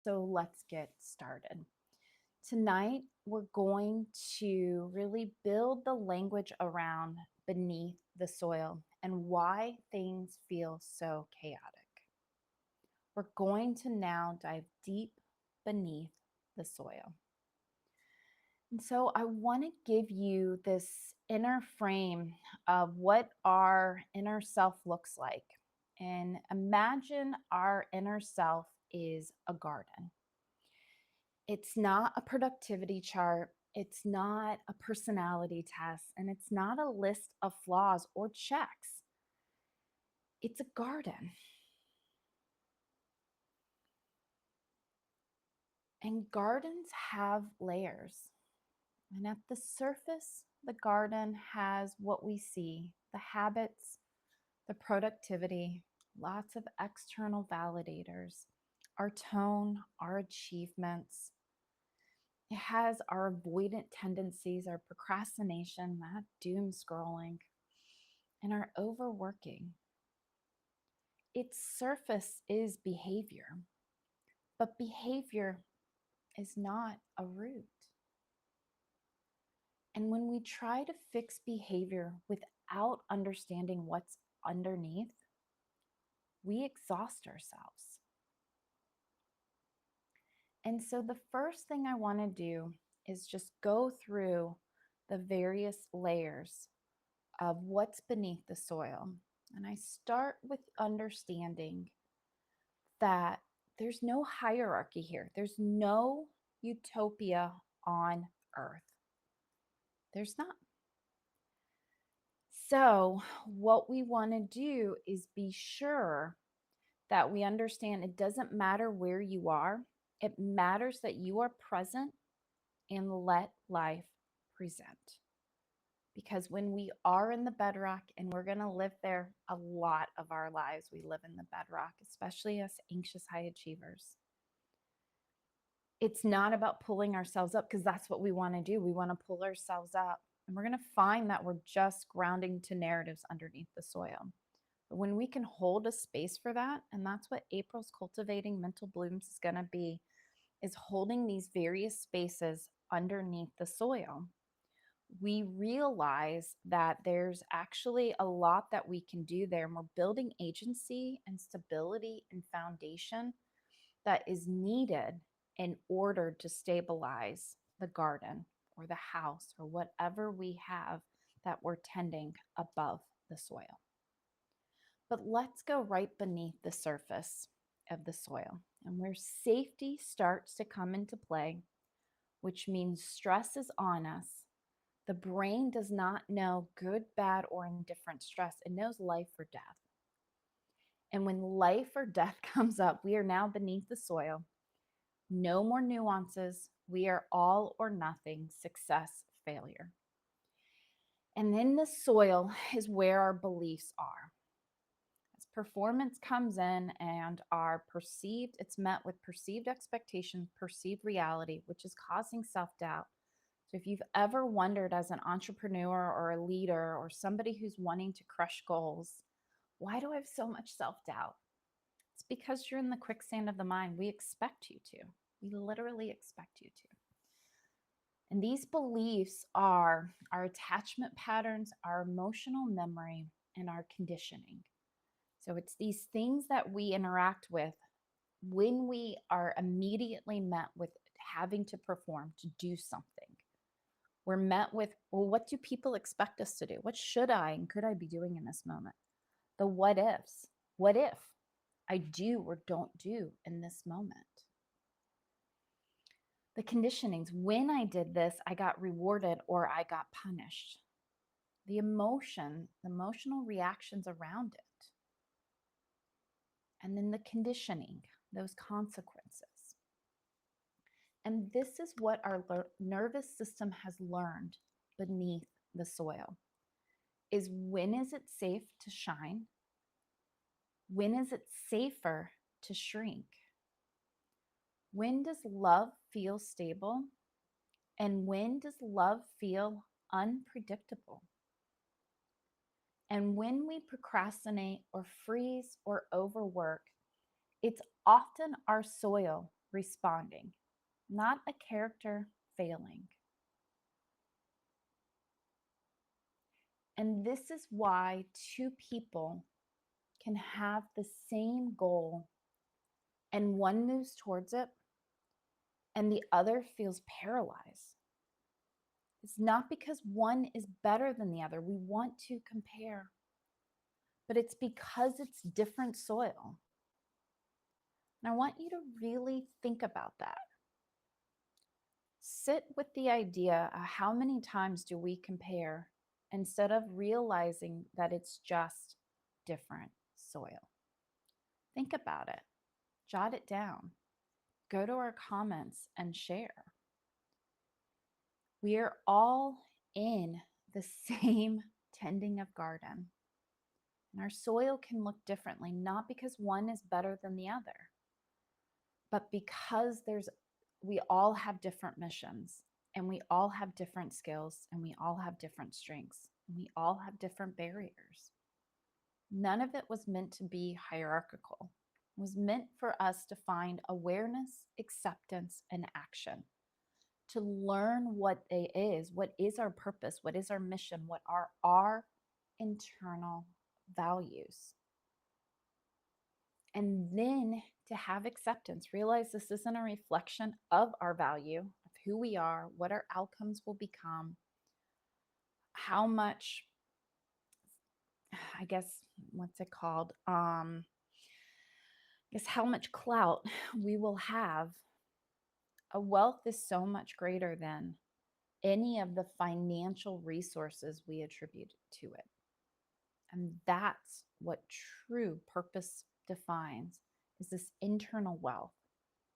So let's get started. Tonight, we're going to really build the language around beneath the soil and why things feel so chaotic. We're going to now dive deep beneath the soil. And so I want to give you this inner frame of what our inner self looks like. And imagine our inner self is a garden. It's not a productivity chart. It's not a personality test. And it's not a list of flaws or checks. It's a garden. And gardens have layers. And at the surface, the garden has what we see, the habits, the productivity, lots of external validators, our tone, our achievements. It has our avoidant tendencies, our procrastination, that doom scrolling, and our overworking. Its surface is behavior, but behavior is not a root. And when we try to fix behavior without understanding what's underneath, we exhaust ourselves. And so the first thing I want to do is just go through the various layers of what's beneath the soil. And I start with understanding that there's no hierarchy here. There's no utopia on earth. There's not. So, what we want to do is be sure that we understand it doesn't matter where you are, it matters that you are present and let life present. Because when we are in the bedrock, and we're going to live there a lot of our lives, we live in the bedrock, especially us anxious high achievers. It's not about pulling ourselves up, because that's what we want to do. We want to pull ourselves up. And we're going to find that we're just grounding to narratives underneath the soil. But when we can hold a space for that, and that's what April's Cultivating Mental Blooms is going to be, is holding these various spaces underneath the soil. We realize that there's actually a lot that we can do there. And we're building agency and stability and foundation that is needed in order to stabilize the garden or the house or whatever we have that we're tending above the soil. But let's go right beneath the surface of the soil, and where safety starts to come into play, which means stress is on us. The brain does not know good, bad, or indifferent stress. It knows life or death. And when life or death comes up, we are now beneath the soil. No more nuances. We are all or nothing, success, failure. And in the soil is where our beliefs are. As performance comes in and it's met with perceived expectation, perceived reality, which is causing self-doubt. So if you've ever wondered as an entrepreneur or a leader or somebody who's wanting to crush goals, why do I have so much self-doubt? It's because you're in the quicksand of the mind. We expect you to. We literally expect you to. And these beliefs are our attachment patterns, our emotional memory, and our conditioning. So it's these things that we interact with when we are immediately met with having to perform, to do something. We're met with, well, what do people expect us to do? What should I and could I be doing in this moment? The what ifs. What if I do or don't do in this moment? The conditionings. When I did this, I got rewarded or I got punished. The emotional reactions around it. And then the conditioning, those consequences. And this is what our nervous system has learned beneath the soil, is when is it safe to shine? When is it safer to shrink? When does love feel stable? And when does love feel unpredictable? And when we procrastinate or freeze or overwork, it's often our soil responding, not a character failing. And this is why two people can have the same goal and one moves towards it and the other feels paralyzed. It's not because one is better than the other. We want to compare, but it's because it's different soil. And I want you to really think about that. Sit with the idea of how many times do we compare instead of realizing that it's just different soil. Think about it. Jot it down. Go to our comments and share. We are all in the same tending of garden. And our soil can look differently, not because one is better than the other, but because we all have different missions, and we all have different skills, and we all have different strengths, and we all have different barriers. None of it was meant to be hierarchical. It was meant for us to find awareness, acceptance, and action, to learn what it is, what is our purpose, what is our mission, what are our internal values. And then to have acceptance, realize this isn't a reflection of our value, of who we are, what our outcomes will become, how much, I guess, what's it called? I guess how much clout we will have. A wealth is so much greater than any of the financial resources we attribute to it. And that's what true purpose defines, is this internal wealth,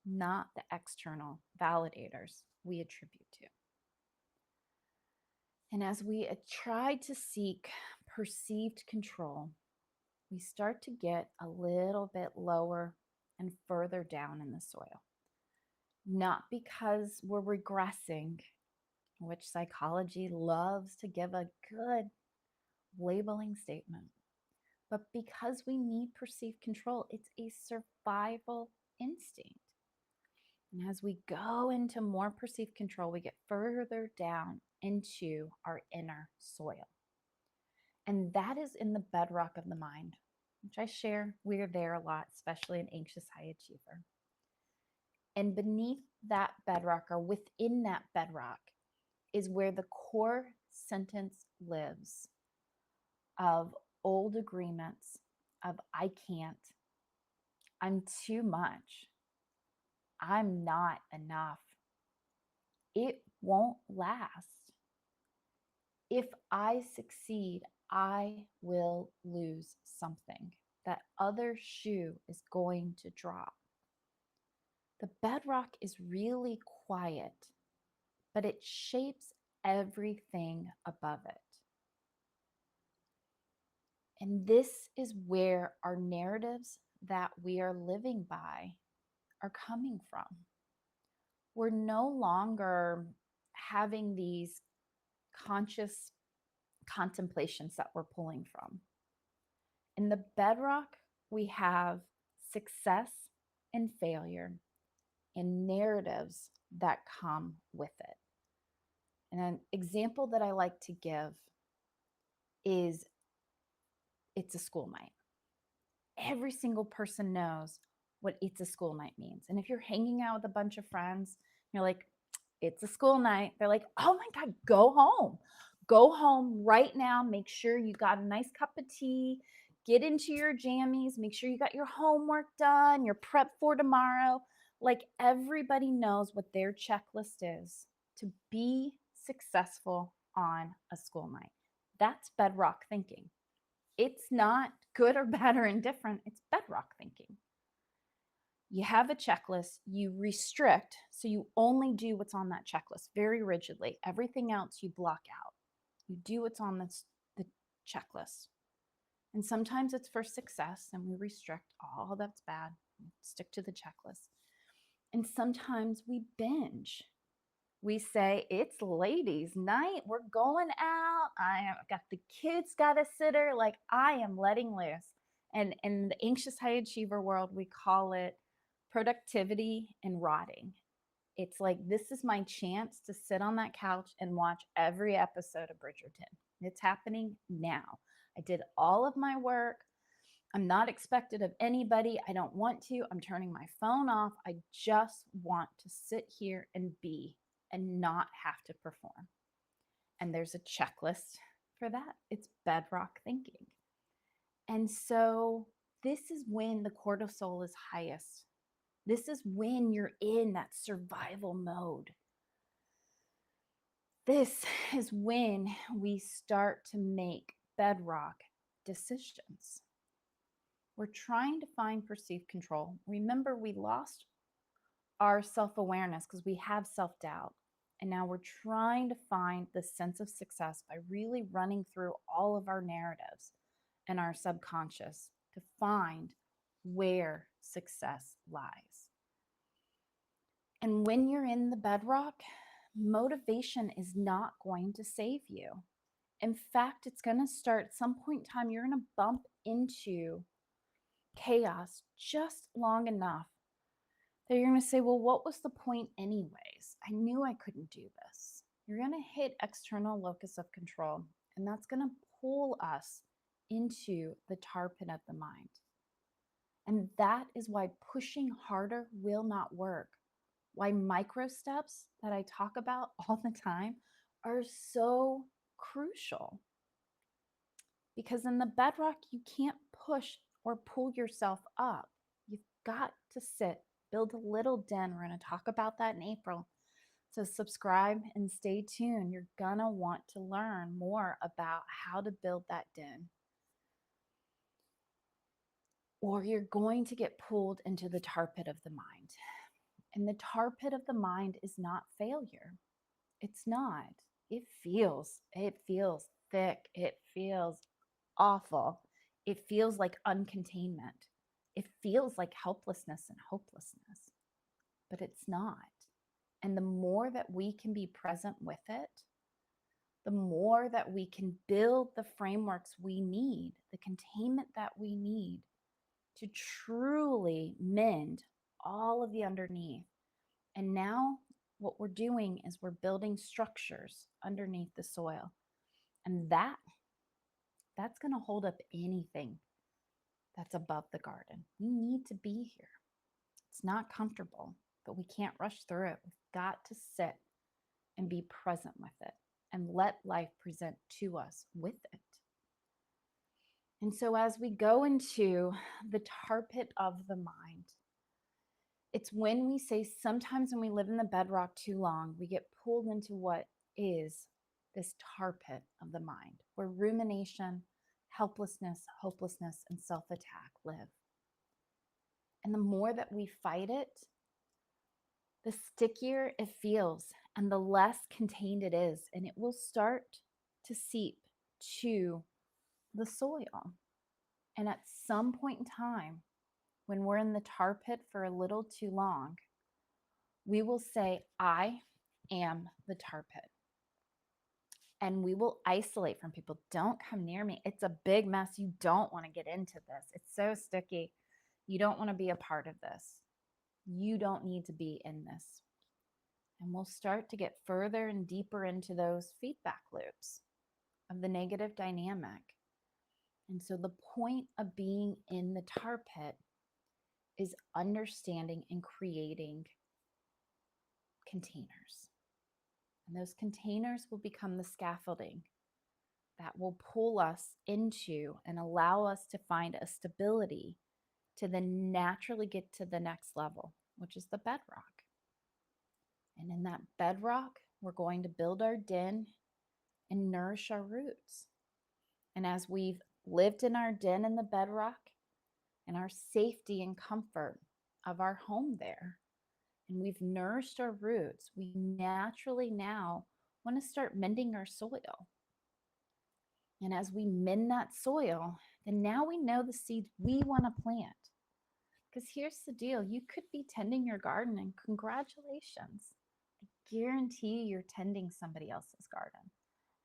not the external validators we attribute to. And as we try to seek perceived control, we start to get a little bit lower and further down in the soil. Not because we're regressing, which psychology loves to give a good labeling statement, but because we need perceived control. It's a survival instinct. And as we go into more perceived control, we get further down into our inner soil. And that is in the bedrock of the mind, which I share. We're there a lot, especially an anxious high achiever. And beneath that bedrock, or within that bedrock, is where the core sentence lives of old agreements of I can't, I'm too much, I'm not enough, it won't last. If I succeed, I will lose something. That other shoe is going to drop. The bedrock is really quiet, but it shapes everything above it. And this is where our narratives that we are living by are coming from. We're no longer having these conscious contemplations that we're pulling from. In the bedrock, we have success and failure and narratives that come with it. And an example that I like to give is it's a school night. Every single person knows what it's a school night means. And if you're hanging out with a bunch of friends, you're like, it's a school night. They're like, oh my God, go home. Go home right now. Make sure you got a nice cup of tea. Get into your jammies. Make sure you got your homework done. You're prepped for tomorrow. Like, everybody knows what their checklist is to be successful on a school night. That's bedrock thinking. It's not good or bad or indifferent. It's bedrock thinking. You have a checklist, you restrict, so you only do what's on that checklist very rigidly. Everything else you block out. You do what's on the checklist. And sometimes it's for success, and we restrict all that's bad, stick to the checklist. And sometimes we binge. We say, it's ladies' night. We're going out. I've got the kids, got a sitter. I am letting loose. And in the anxious high achiever world, we call it productivity and rotting. It's like, this is my chance to sit on that couch and watch every episode of Bridgerton. It's happening now. I did all of my work. I'm not expected of anybody. I don't want to. I'm turning my phone off. I just want to sit here and be and not have to perform. And there's a checklist for that. It's bedrock thinking. And so this is when the cortisol is highest. This is when you're in that survival mode. This is when we start to make bedrock decisions. We're trying to find perceived control. Remember, we lost our self-awareness because we have self-doubt. And now we're trying to find the sense of success by really running through all of our narratives and our subconscious to find where success lies. And when you're in the bedrock, motivation is not going to save you. In fact, it's going to start at some point in time, you're going to bump into chaos just long enough that you're going to say, well, what was the point anyways? I knew I couldn't do this. You're going to hit external locus of control, and that's going to pull us into the tar pit of the mind. And that is why pushing harder will not work. Why micro steps that I talk about all the time are so crucial. Because in the bedrock, you can't push or pull yourself up. You've got to sit, build a little den. We're going to talk about that in April. So subscribe and stay tuned. You're going to want to learn more about how to build that den. Or you're going to get pulled into the tar pit of the mind. And the tar pit of the mind is not failure. It's not. It feels thick. It feels awful. It feels like uncontainment. It feels like helplessness and hopelessness, but it's not. And the more that we can be present with it, the more that we can build the frameworks we need, the containment that we need to truly mend all of the underneath. And now what we're doing is we're building structures underneath the soil. And that's going to hold up anything that's above the garden. We need to be here. It's not comfortable, but we can't rush through it. We've got to sit and be present with it and let life present to us with it. And so as we go into the tar pit of the mind, it's when we say sometimes when we live in the bedrock too long, we get pulled into what is this tar pit of the mind, where rumination, helplessness, hopelessness, and self-attack live. And the more that we fight it, the stickier it feels and the less contained it is. And it will start to seep to the soil. And at some point in time, when we're in the tar pit for a little too long, we will say, I am the tar pit. And we will isolate from people. Don't come near me. It's a big mess. You don't want to get into this. It's so sticky. You don't want to be a part of this. You don't need to be in this. And we'll start to get further and deeper into those feedback loops of the negative dynamic. And so the point of being in the tar pit is understanding and creating containers. And those containers will become the scaffolding that will pull us into and allow us to find a stability to then naturally get to the next level, which is the bedrock. And in that bedrock, we're going to build our den and nourish our roots. And as we've lived in our den in the bedrock and our safety and comfort of our home there, and we've nourished our roots, we naturally now want to start mending our soil. And as we mend that soil, then now we know the seeds we want to plant. Because here's the deal, you could be tending your garden and congratulations. I guarantee you're tending somebody else's garden.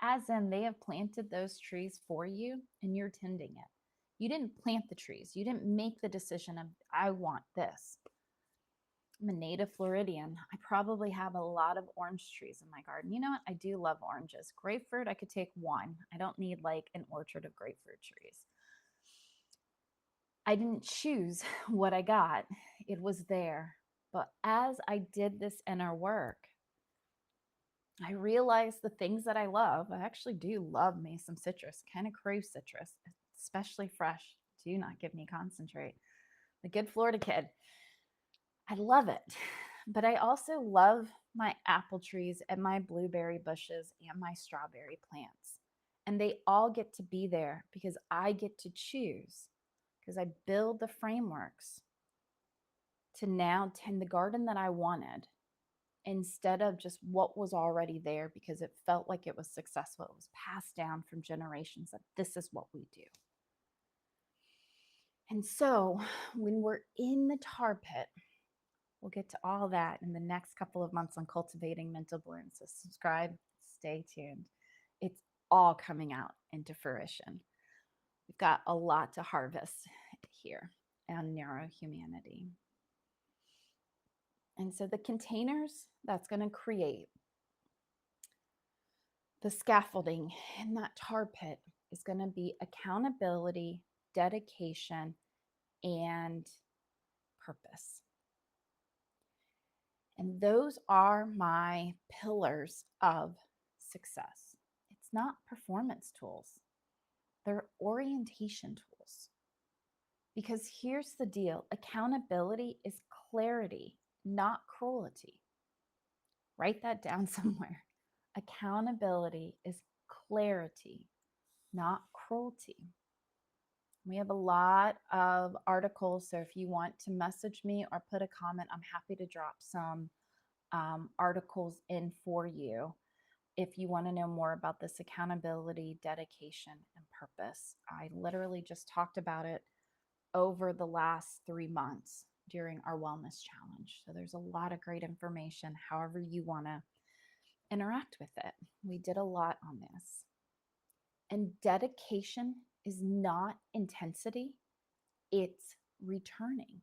As in, they have planted those trees for you and you're tending it. You didn't plant the trees. You didn't make the decision of, I want this. I'm a native Floridian. I probably have a lot of orange trees in my garden. You know what? I do love oranges. Grapefruit, I could take one. I don't need like an orchard of grapefruit trees. I didn't choose what I got, it was there. But as I did this inner work, I realized the things that I love. I actually do love me some citrus, kind of crave citrus, especially fresh. Do not give me concentrate. The good Florida kid. I love it. But I also love my apple trees and my blueberry bushes and my strawberry plants. And they all get to be there because I get to choose, because I build the frameworks to now tend the garden that I wanted instead of just what was already there because it felt like it was successful. It was passed down from generations that this is what we do. And so when we're in the tar pit, we'll get to all that in the next couple of months on cultivating mental blooms. So subscribe, stay tuned. It's all coming out into fruition. We've got a lot to harvest here on neurohumanity. And so the containers that's going to create the scaffolding in that tar pit is going to be accountability, dedication, and purpose. And those are my pillars of success. It's not performance tools, they're orientation tools. Because here's the deal, accountability is clarity, not cruelty. Write that down somewhere. Accountability is clarity, not cruelty. We have a lot of articles, so if you want to message me or put a comment, I'm happy to drop some articles in for you if you want to know more about this accountability, dedication, and purpose. I literally just talked about it over the last 3 months during our wellness challenge. So there's a lot of great information, however you want to interact with it. We did a lot on this. And dedication is not intensity, it's returning.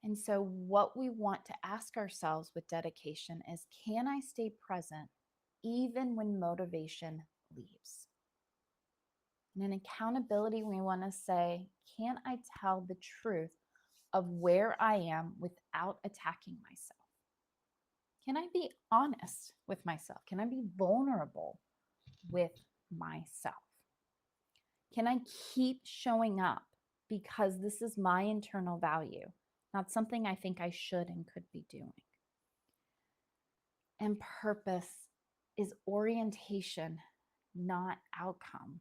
And so, what we want to ask ourselves with dedication is, can I stay present even when motivation leaves? And in accountability, we want to say, can I tell the truth of where I am without attacking myself? Can I be honest with myself? Can I be vulnerable with myself? Can I keep showing up because this is my internal value, not something I think I should and could be doing? And purpose is orientation, not outcome.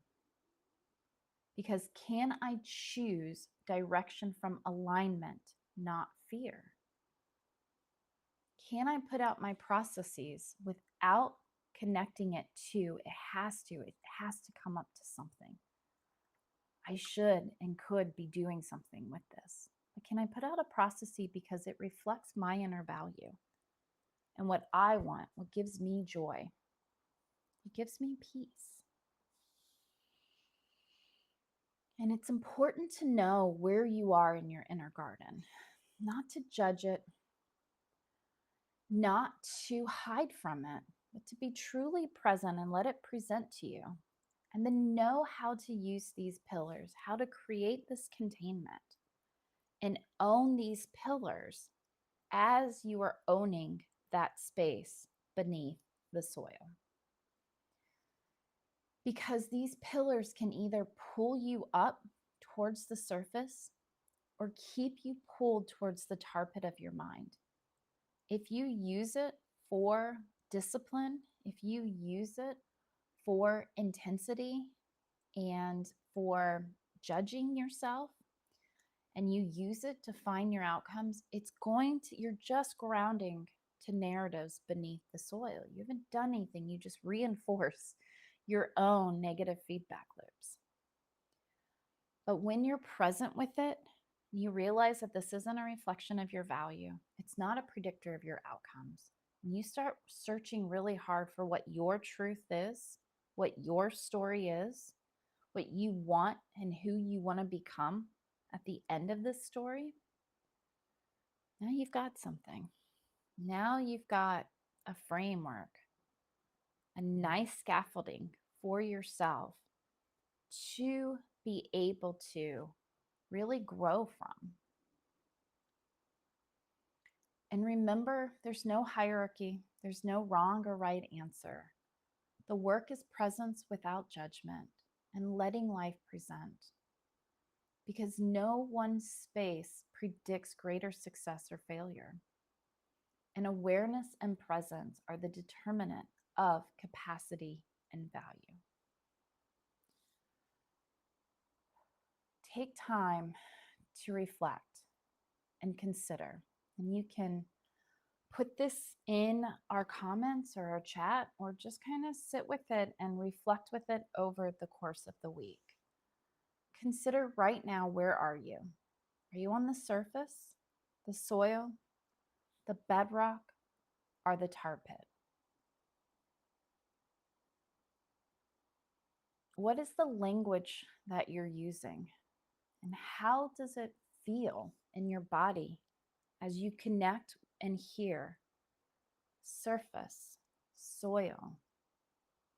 Because can I choose direction from alignment, not fear? Can I put out my processes without connecting it to, it has to come up to something. I should and could be doing something with this. But can I put out a process because it reflects my inner value and what I want, what gives me joy? It gives me peace. And it's important to know where you are in your inner garden, not to judge it, not to hide from it, but to be truly present and let it present to you. And then know how to use these pillars, how to create this containment and own these pillars as you are owning that space beneath the soil. Because these pillars can either pull you up towards the surface or keep you pulled towards the tar pit of your mind. If you use it for discipline, if you use it for intensity and for judging yourself, and you use it to find your outcomes, you're just grounding to narratives beneath the soil. You haven't done anything, you just reinforce your own negative feedback loops. But when you're present with it, you realize that this isn't a reflection of your value. It's not a predictor of your outcomes. When you start searching really hard for what your truth is, what your story is, what you want and who you want to become at the end of this story, Now you've got something. Now you've got a framework, a nice scaffolding for yourself to be able to really grow from. And remember, there's no hierarchy, there's no wrong or right answer. The work is presence without judgment and letting life present. Because no one space predicts greater success or failure. And awareness and presence are the determinant of capacity and value. Take time to reflect and consider. And you can put this in our comments or our chat, or just kind of sit with it and reflect with it over the course of the week. Consider right now, where are you? Are you on the surface, the soil, the bedrock, or the tar pit? What is the language that you're using? And how does it feel in your body as you connect and hear surface, soil,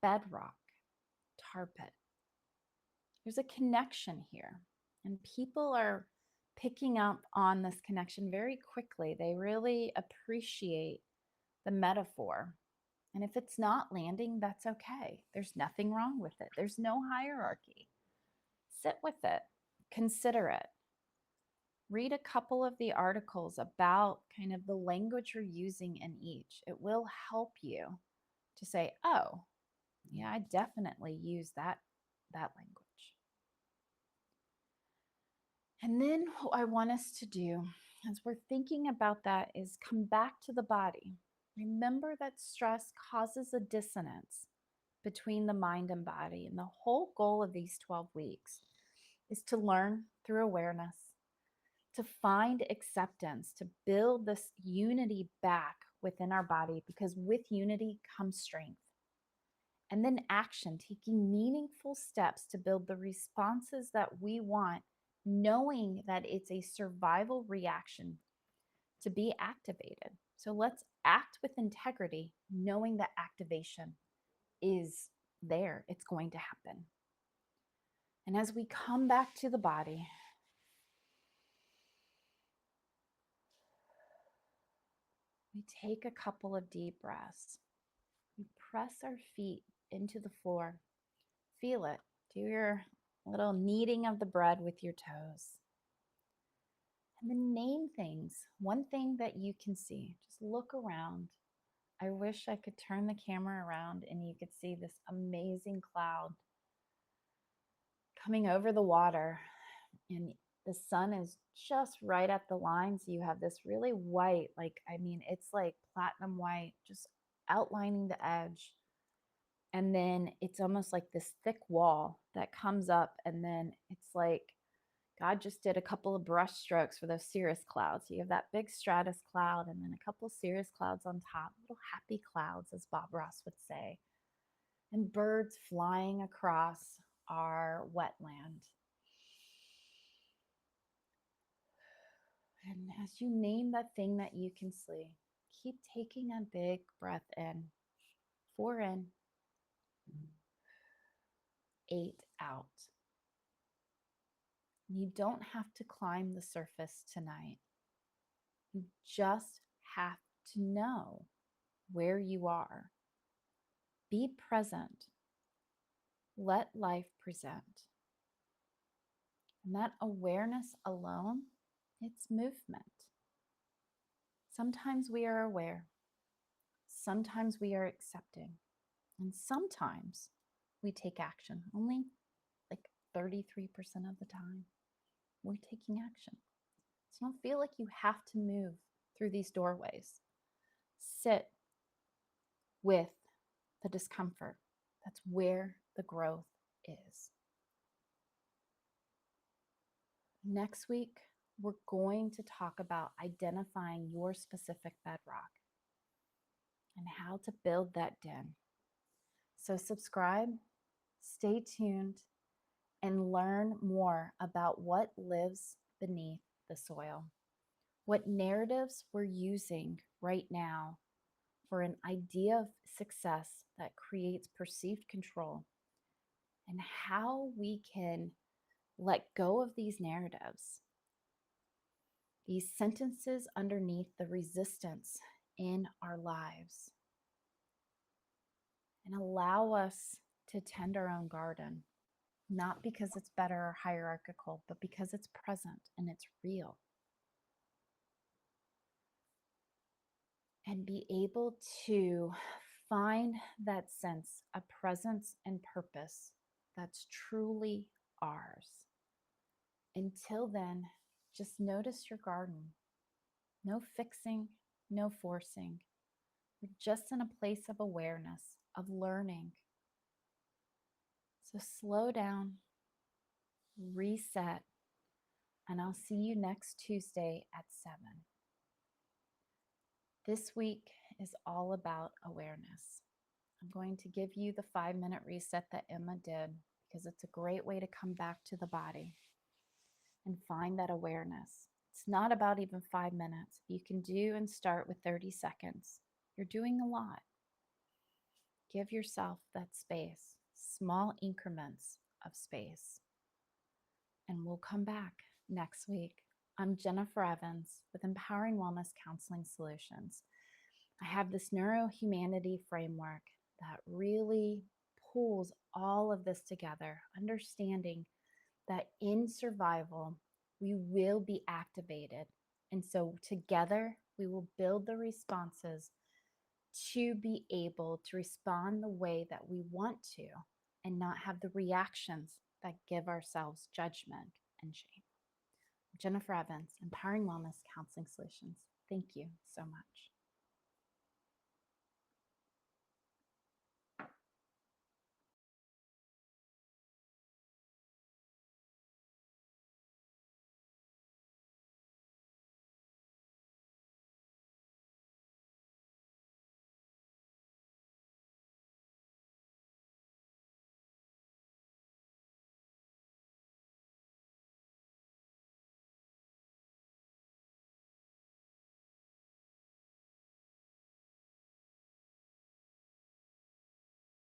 bedrock, tar pit? There's a connection here, and people are picking up on this connection very quickly. They really appreciate the metaphor. And if it's not landing, that's okay. There's nothing wrong with it. There's no hierarchy. Sit with it, consider it. Read a couple of the articles about kind of the language you're using in each. It will help you to say, oh, yeah, I definitely use that language. And then what I want us to do as we're thinking about that is come back to the body. Remember that stress causes a dissonance between the mind and body. And the whole goal of these 12 weeks is to learn through awareness, to find acceptance, to build this unity back within our body, because with unity comes strength. And then action, taking meaningful steps to build the responses that we want, knowing that it's a survival reaction to be activated. So let's act with integrity, knowing that activation is there. It's going to happen. And as we come back to the body, we take a couple of deep breaths. We press our feet into the floor. Feel it. Do your little kneading of the bread with your toes. And then name things. One thing that you can see. Just look around. I wish I could turn the camera around and you could see this amazing cloud coming over the water. And the sun is just right at the line. So you have this really white, it's like platinum white, just outlining the edge. And then it's almost like this thick wall that comes up. And then it's like God just did a couple of brush strokes for those cirrus clouds. So you have that big stratus cloud and then a couple cirrus clouds on top, little happy clouds, as Bob Ross would say, and birds flying across our wetland. And as you name that thing that you can see, keep taking a big breath in. 4 in, 8 out. You don't have to climb the surface tonight. You just have to know where you are. Be present. Let life present. And that awareness alone, it's movement. Sometimes we are aware. Sometimes we are accepting. And sometimes we take action. Only like 33% of the time, we're taking action. So don't feel like you have to move through these doorways. Sit with the discomfort. That's where the growth is. Next week, we're going to talk about identifying your specific bedrock and how to build that den. So subscribe, stay tuned, and learn more about what lives beneath the soil. what narratives we're using right now for an idea of success that creates perceived control, and how we can let go of these narratives, these sentences underneath the resistance in our lives, and allow us to tend our own garden, not because it's better or hierarchical, but because it's present and it's real. And be able to find that sense of presence and purpose that's truly ours. Until then, just notice your garden. No fixing, no forcing. You're just in a place of awareness, of learning. So slow down, reset, and I'll see you next Tuesday at 7. This week is all about awareness. I'm going to give you the 5-minute reset that Emma did because it's a great way to come back to the body and find that awareness. It's not about even 5 minutes. You can do and start with 30 seconds. You're doing a lot. Give yourself that space, small increments of space. And we'll come back next week. I'm Jennifer Evans with Empowering Wellness Counseling Solutions. I have this neurohumanity framework that really pulls all of this together, understanding that in survival, we will be activated. And so together, we will build the responses to be able to respond the way that we want to and not have the reactions that give ourselves judgment and shame. Jennifer Evans, Empowering Wellness Counseling Solutions. Thank you so much.